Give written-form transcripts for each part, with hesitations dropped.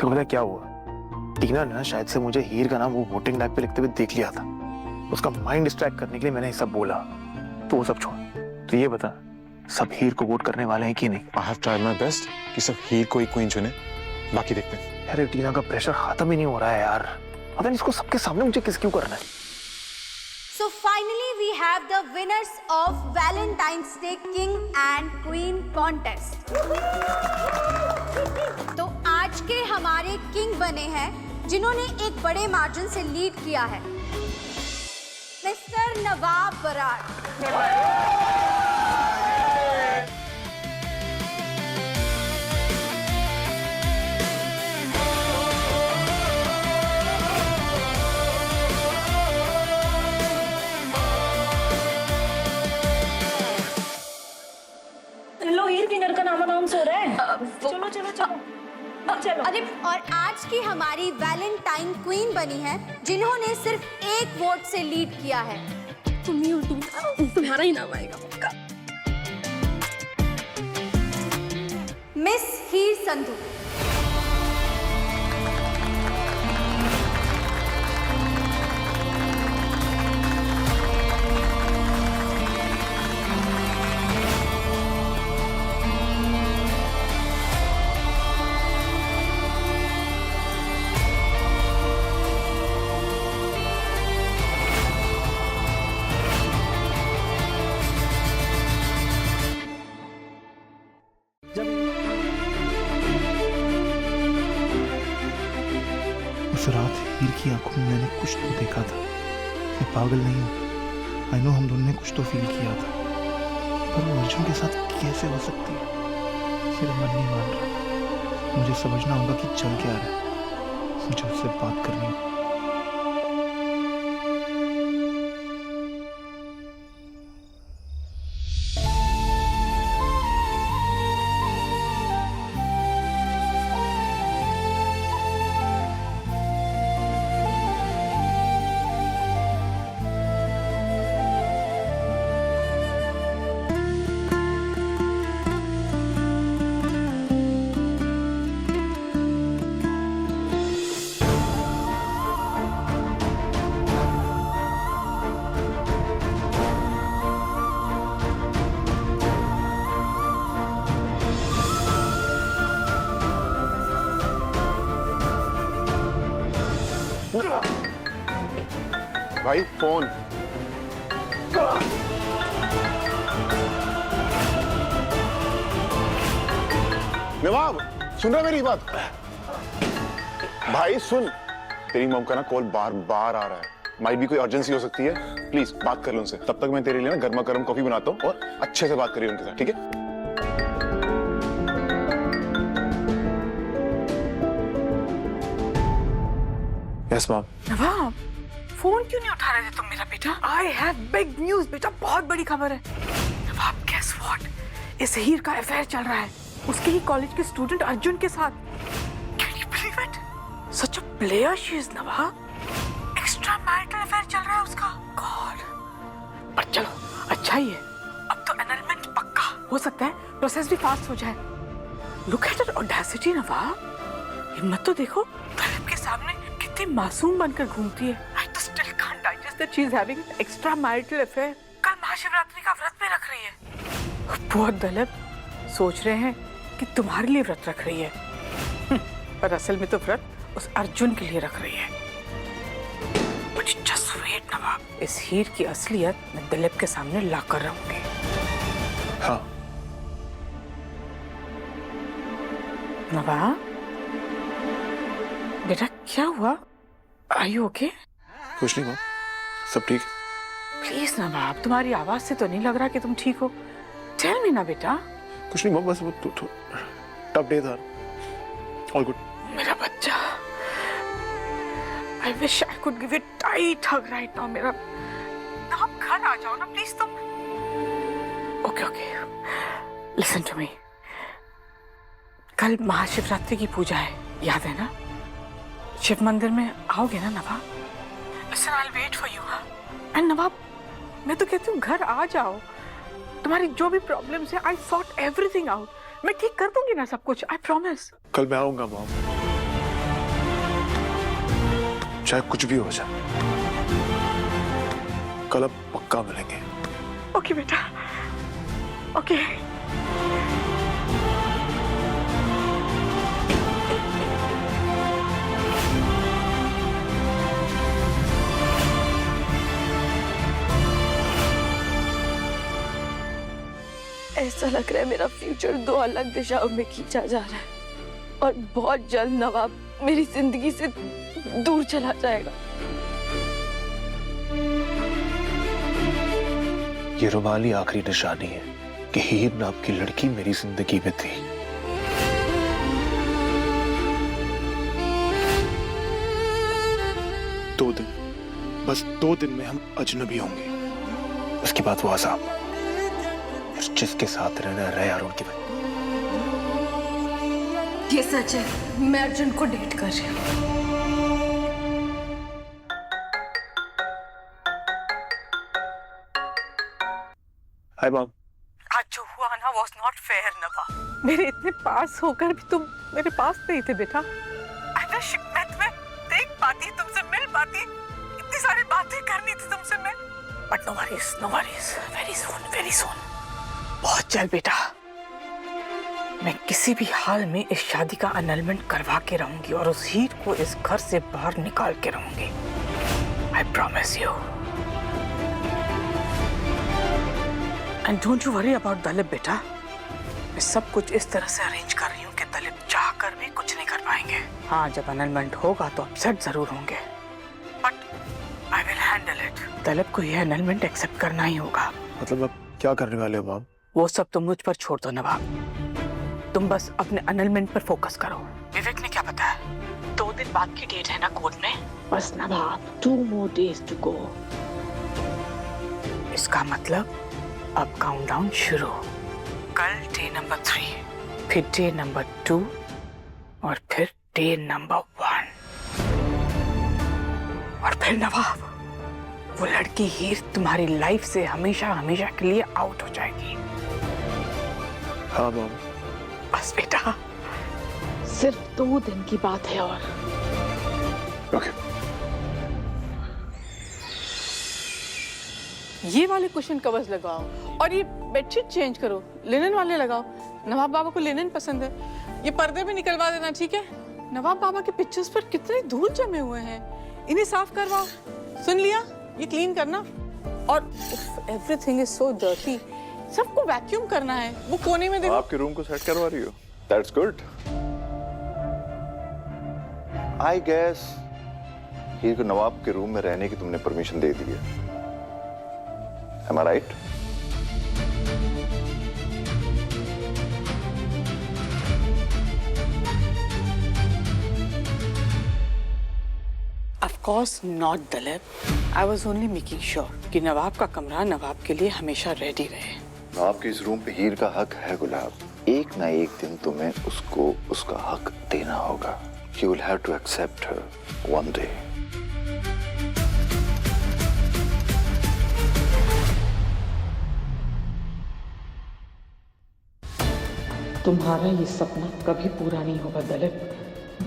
तो पता क्या हुआ, टीना ने ना शायद से मुझे हीर का नाम वो वोटिंग बैग पे लिखते हुए देख लिया था। उसका माइंड डिस्ट्रैक्ट करने के लिए मैंने ये सब बोला। तो वो सब छोड़, तो ये बता सब हीर को वोट करने वाले हैं कि नहीं? I have tried my best कि सब हीर को ही क्वीन चुने, बाकी देखते हैं। अरे टीना का प्रेशर खत्म ही नहीं हो रहा है यार, पता नहीं इसको सबके सामने मुझे किस क्यों करना है। So finally we have the winners of Valentine's Day King and Queen contest. तो आज के हमारे किंग बने हैं जिन्होंने एक बड़े मार्जिन से लीड किया है, मिस्टर नवाब बराड़। लो हीर विनर का नाम सो रहा है। चलो चलो चलो चलो। अरे और आज की हमारी वैलेंटाइन क्वीन बनी है जिन्होंने सिर्फ एक वोट से लीड किया है। तुम्हारा ही नाम आएगा पक्का। मिस हीर संधू। उस रात हीर की आंखों में मैंने कुछ तो देखा था। मैं पागल नहीं हूँ, आई नो हम दोनों ने कुछ तो फील किया था, पर वो अर्जुन के साथ कैसे हो सकती है? मेरा मन नहीं मान रहा। मुझे समझना होगा कि चल क्या रहा है। मुझे उससे बात करनी है। भाई फोन। नवाब सुन रहा मेरी बात? भाई सुन, तेरी मॉम का ना कॉल बार बार आ रहा है, माइट भी कोई अर्जेंसी हो सकती है, प्लीज बात कर लो उनसे। तब तक मैं तेरे लिए ना गर्मा गर्म कॉफी बनाता हूँ और अच्छे से बात करिए उनके साथ, ठीक है? Yes mom. नवाब फोन क्यों नहीं उठा रहे थे तुम मेरा बेटा? आई हैव बिग न्यूज बेटा, बहुत बड़ी खबर है। नवाब गेस व्हाट, इस हीर का अफेयर चल रहा है उसके ही कॉलेज के स्टूडेंट अर्जुन के साथ। Can you believe it? Such a player she is Nawab. Extra marital affair चल रहा है उसका। गॉड, पर चलो अच्छा ही है, अब तो एनरोलमेंट पक्का हो सकता है, प्रोसेस भी फास्ट हो जाए। लुक एट हर ऑडेसिटी नवाब, हिम्मत तो देखो, तलब के सामने कितनी मासूम बनकर घूमती है। I just still can't digest that she is having an extra marital affair. कल महाशिवरात्रि का व्रत में रख रही है। बहुत दलब सोच रहे हैं कि तुम्हारे लिए व्रत रख रही है, पर असल में तो व्रत उस अर्जुन के लिए रख रही है। But you just wait नवाब, इस हीर की असलियत मैं दिलीप के सामने ला कर रहूंगी। हाँ नवाब बेटा क्या हुआ? Are you okay? कुछ नहीं मॉम, सब ठीक। प्लीज नवाब, तुम्हारी आवाज से तो नहीं लग रहा कि तुम ठीक हो। टेल मी ना बेटा। कुछ नहीं मॉम, बस वो टफ डे था। All good. मेरा बच्चा, I wish I could give you a tight hug right now। मेरा ना, आप घर आ जाओ ना प्लीज तुम। Okay okay, listen to me, कल महाशिवरात्रि की पूजा है, याद है ना? शिव मंदिर में आओगे ना नवाब? Listen, I'll wait for you, हाँ? And नवाब, मैं तो कहती हूँ घर आ जाओ, तुम्हारी जो भी प्रॉब्लम्स है, I sort everything out। मैं ठीक कर दूंगी ना सब कुछ, I promise। कल मैं आऊंगा मॉम। चाहे कुछ भी हो जाए, कल अब पक्का मिलेंगे। ओके बेटा, ओके। ऐसा लग रहा है मेरा फ्यूचर दो अलग दिशाओं में खींचा जा रहा है और बहुत जल्द नवाब मेरी जिंदगी से दूर चला जाएगा। ये रुमाल ही आखिरी निशानी है कि हीर नाम की लड़की मेरी जिंदगी में थी। दो दिन, बस 2 दिन में हम अजनबी होंगे। उसके बाद वो आजाब, जिसके साथ रहना रहे अरुण की वजह। ये सच है, मैं अर्जुन को डेट कर रही हूँ। Hi mom. आज जो हुआ ना was not fair नवाब। मेरे इतने पास होकर भी तुम मेरे पास नहीं थे बेटा। अगर शिकमत में देख पाती, तुमसे मिल पाती, इतनी सारी बातें करनी थी तुमसे मैं। But no worries, no worries, very soon, very soon। बहुत जल्द बेटा, मैं किसी भी हाल में इस शादी का annulment करवा के रहूंगी और उस हीर को इस घर से बाहर निकाल के रहूंगी। I promise you। And don't you worry about Dalip बेटा। मैं सब कुछ इस तरह से अरेंज कर रही हूँ कि दलीप चाह कर भी कुछ नहीं कर पाएंगे। हाँ, जब annulment होगा तो अपसेट जरूर होंगे, but I will handle it। Dalip को यह annulment एक्सेप्ट करना ही होगा। मतलब अब क्या करने वाले हो मॉम? वो सब तुम मुझ पर छोड़ दो नवाब, तुम बस अपने annulment पर फोकस करो। विवेक ने क्या बताया? 2 दिन बाद की डेट है ना कोर्ट में? बस नवाब, 2 more days to go। इसका मतलब अब काउंटडाउन शुरू। कल डे नंबर 3, फिर डे नंबर 2 और फिर डे नंबर 1। और फिर नवाब, वो लड़की हीर तुम्हारी लाइफ से हमेशा हमेशा के लिए आउट हो जाएगी। हाँ मॉम। बस बेटा, सिर्फ 2 दिन की बात है और ओके। ये वाले कुशन कवर्स लगाओ और ये बेडशीट चेंज करो, लिनन वाले लगाओ। नवाब बाबा को लिनन पसंद है। ये पर्दे भी निकलवा देना, ठीक है? नवाब बाबा के पिक्चर्स पर कितने धूल जमे हुए हैं, इन्हें साफ करवाओ। सुन लिया? ये क्लीन करना। और एवरीथिंग इज सो डर्टी, सबको वैक्यूम करना है। वो कोने में देखो। आपके रूम को सेट करवा रही हो? That's good। I guess हीर को नवाब के रूम में रहने की तुमने परमिशन दे दी है। Am I right? Of course not Dalip. I was only making sure कि नवाब का कमरा नवाब के लिए हमेशा रेडी रहे। नवाब के इस रूम पे हीर का हक है गुलाब। एक ना एक दिन तुम्हें उसको उसका हक देना होगा। You will have to accept her one day। तुम्हारा ये सपना कभी पूरा नहीं होगा दलीप।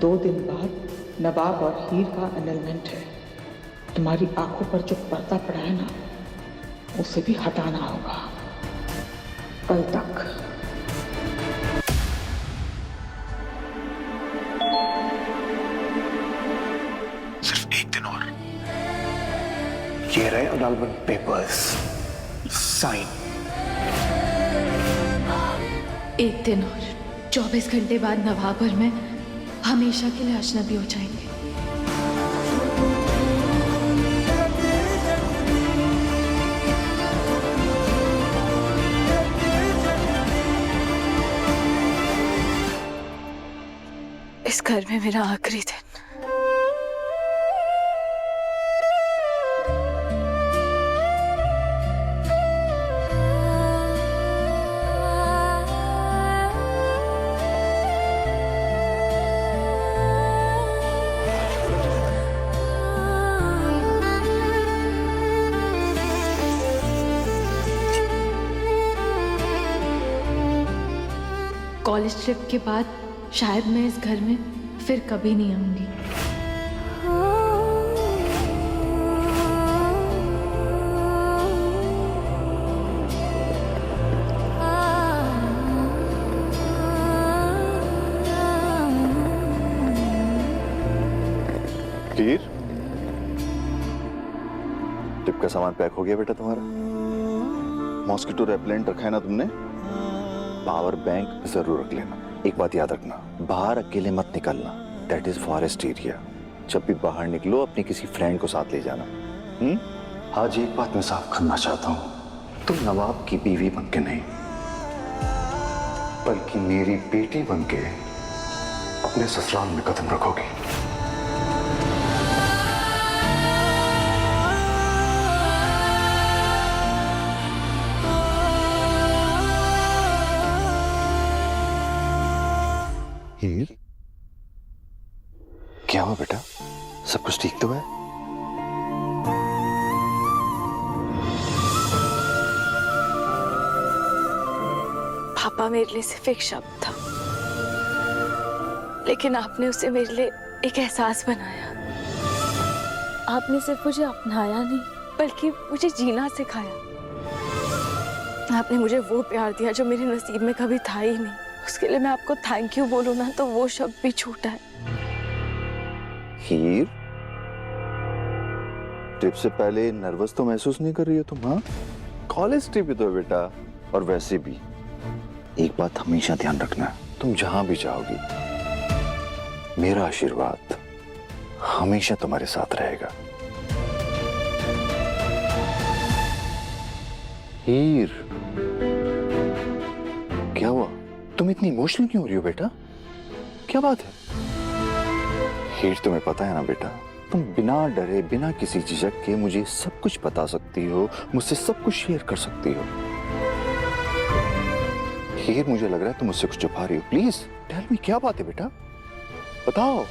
2 दिन बाद नवाब और हीर का annulment है। तुम्हारी आंखों पर जो पर्दा पड़ा है ना, उसे भी हटाना होगा। कल तक। सिर्फ 1 दिन और। ये रहे annulment पेपर्स, साइन। 1 दिन और 24 घंटे बाद नवाब और मैं हमेशा के लिए अजनबी हो जाएंगे। इस घर में मेरा आखिरी दिन। कॉलेज ट्रिप के बाद शायद मैं इस घर में फिर कभी नहीं आऊंगी। हीर, टिप का सामान पैक हो गया बेटा तुम्हारा? मॉस्किटो रेपेलेंट रखा है ना तुमने? पावर बैंक जरूर रख लेना। एक बात याद रखना, बाहर अकेले मत निकलना, दैट इज फॉरेस्ट एरिया। जब भी बाहर निकलो अपने किसी फ्रेंड को साथ ले जाना। आज एक बात मैं साफ करना चाहता हूं, तुम नवाब की बीवी बनके नहीं, बल्कि मेरी बेटी बनके अपने ससुराल में कदम रखोगी। हीर, क्या हुआ बेटा? सब कुछ ठीक तो है? पापा मेरे लिए सिर्फ एक शब्द था, लेकिन आपने उसे मेरे लिए एक एहसास बनाया। आपने सिर्फ मुझे अपनाया नहीं, बल्कि मुझे जीना सिखाया। आपने मुझे वो प्यार दिया जो मेरे नसीब में कभी था ही नहीं। उसके लिए मैं आपको थैंक यू बोलूं ना तो वो शब्द भी छूटा है। हीर, ट्रिप से पहले नर्वस तो महसूस नहीं कर रही हो तुम? हाँ, कॉलेज ट्रिप ही तो है बेटा। और वैसे भी एक बात हमेशा ध्यान रखना, तुम जहां भी जाओगी मेरा आशीर्वाद हमेशा तुम्हारे साथ रहेगा। हीर, क्या हुआ? तुम इतनी इमोशनल क्यों हो रही हो बेटा? क्या बात है? हीर, तुम्हें पता है ना बेटा, तुम बिना डरे बिना किसी झिझक के मुझे सब कुछ बता सकती हो, मुझसे सब कुछ शेयर कर सकती हो। हीर, मुझे लग रहा है तुम मुझसे कुछ छुपा रही हो। प्लीज टेल मी, क्या बात है बेटा, बताओ।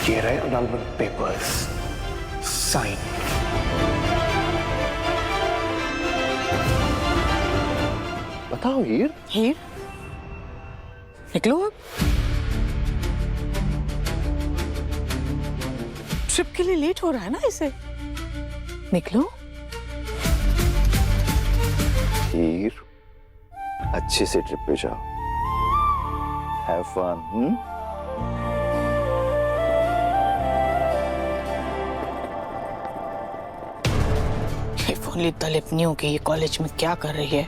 ये रहे अनाउंसमेंट पेपर्स, साइन। बताओ हीर। हीर, निकलो अब। ट्रिप के लिए लेट हो रहा है ना इसे। निकलो। हीर, अच्छे से ट्रिप पे जाओ, have fun. If only Dilip knew कि ये कॉलेज में क्या कर रही है,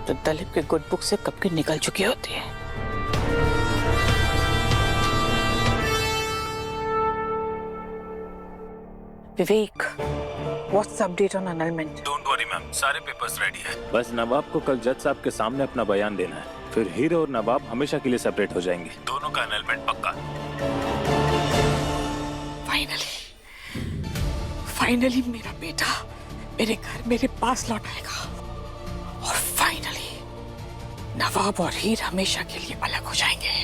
तो दलीप के गुड बुक से कब की निकल चुकी होती है। Vivek, what's update on annulment? Don't worry ma'am, सारे पेपर्स रेडी है। बस नवाब को कल जज साहब के सामने अपना बयान देना है, फिर हीर और नवाब हमेशा के लिए सेपरेट हो जाएंगे। दोनों का annulment पक्का। फाइनली मेरा बेटा मेरे घर मेरे पास लौट आएगा, और फाइनली नवाब और हीर हमेशा के लिए अलग हो जाएंगे।